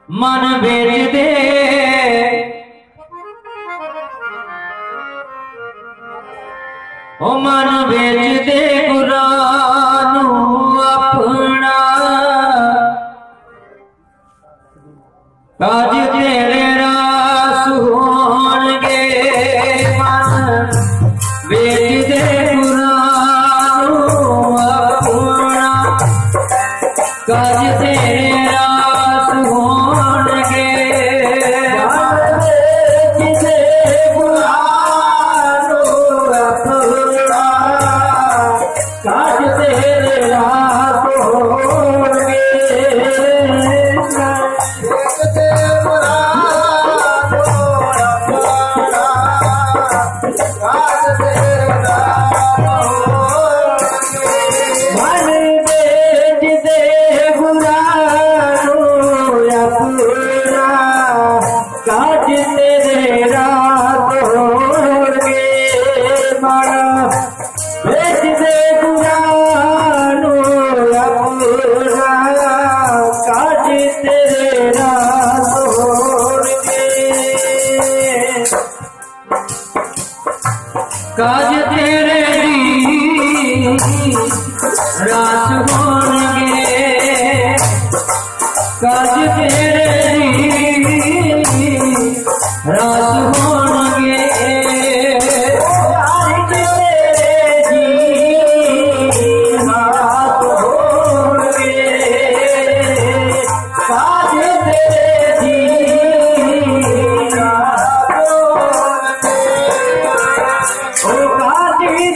मन बेच दे ओ मन बेच दे गुरानू अपना काज तेरे रास होणगे मन बेच दे गुरानू अपना काज तेरे रास होणगे काज तेरे रास होणगे काज तेरे रास होणगे काज तेरे रास होणगे काज तेरे रास होणगे काज तेरे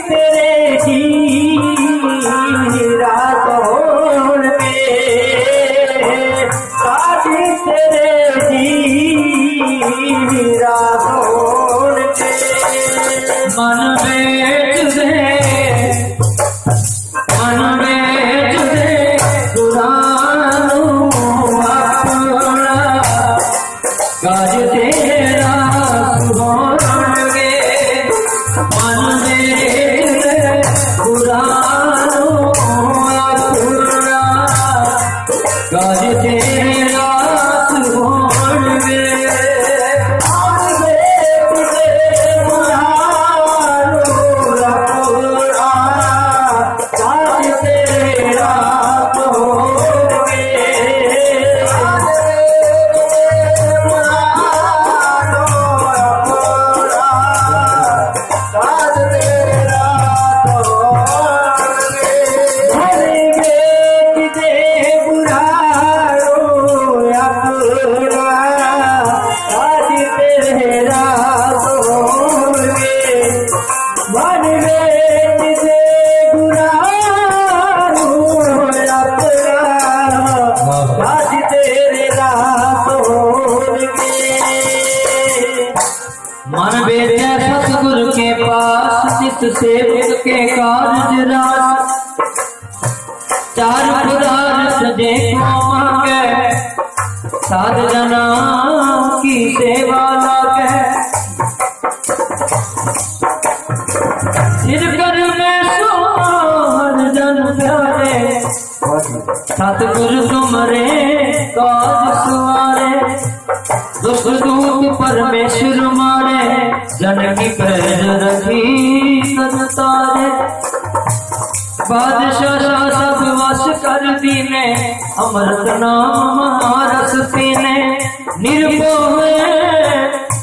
तेरे जी रात होण पे काज तेरे जी रात होण पे मन बेच दे गुरानू अपना काज तेरा होणगे मन गुरानू अपना काज तेरे रास होणगे काज तेरे रास होणगे मन बेचे सतगुरु के पास चित सेवक के कारज रास चार खुदार सजे को मांगे साध जना की सेवा लागे सिर कर में सो हर जन प्यारे सतगुरु तुमरे काज सुवारे दुख दूत परमेश्वर मारे जन की प्रज रखी तारे बादशाह सब वश कर दीने अमृत नाम महारस पीने निर्भो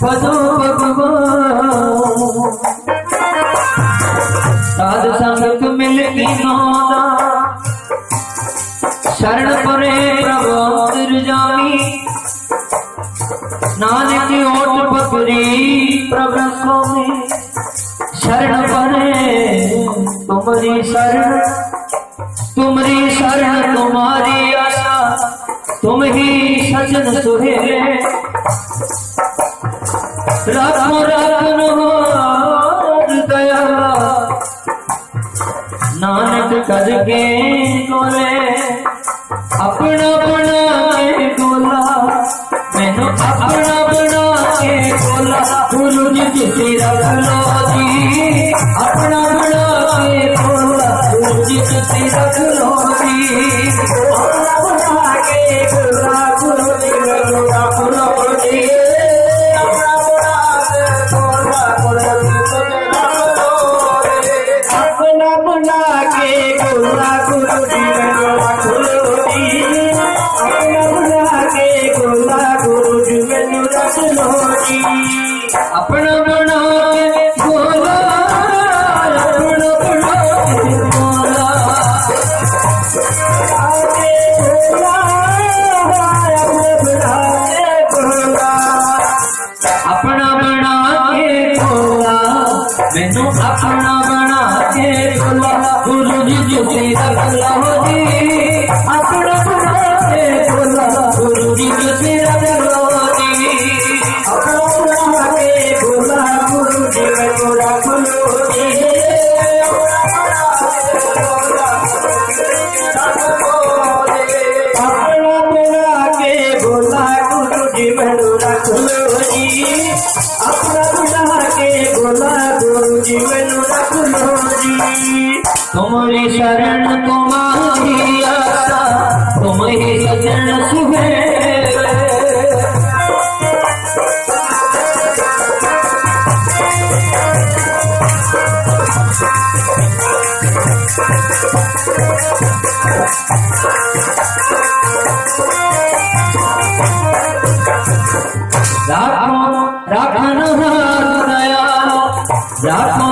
पदो भगवान साध संगत मिल की नौदा शरण परे प्रभु अंतर जामी नानक ओट पकड़ी प्रभु स्वामी शरण परे तुम्हारी शरण तुम्हारी आशा तुम ही सजन सुहेले रखो रखनो दया नानक करके गोले अपना बना के गोला मैंने अपना बना के गोला गुरु जी तुसी रख लो जी अपना बना के गोला गुरु जी तुसी रख लो जी अपना बना के गोला गुरु जी रख लो मैनू अपना बना के बोला गुरु जी तुसी रख लो जी अपना बना के बोला गुरु जी तुसी रख लो जी अपना बना के बोला गुरु जी मैनू रख लो जी मैनू रख लो जी अपना बुला के बोला गुरु जी मैनू रख लो जी तुम्हारी शरण तुम्हारी आशा तुम ही सजन सुबह राखो राखन हाथ दया राखो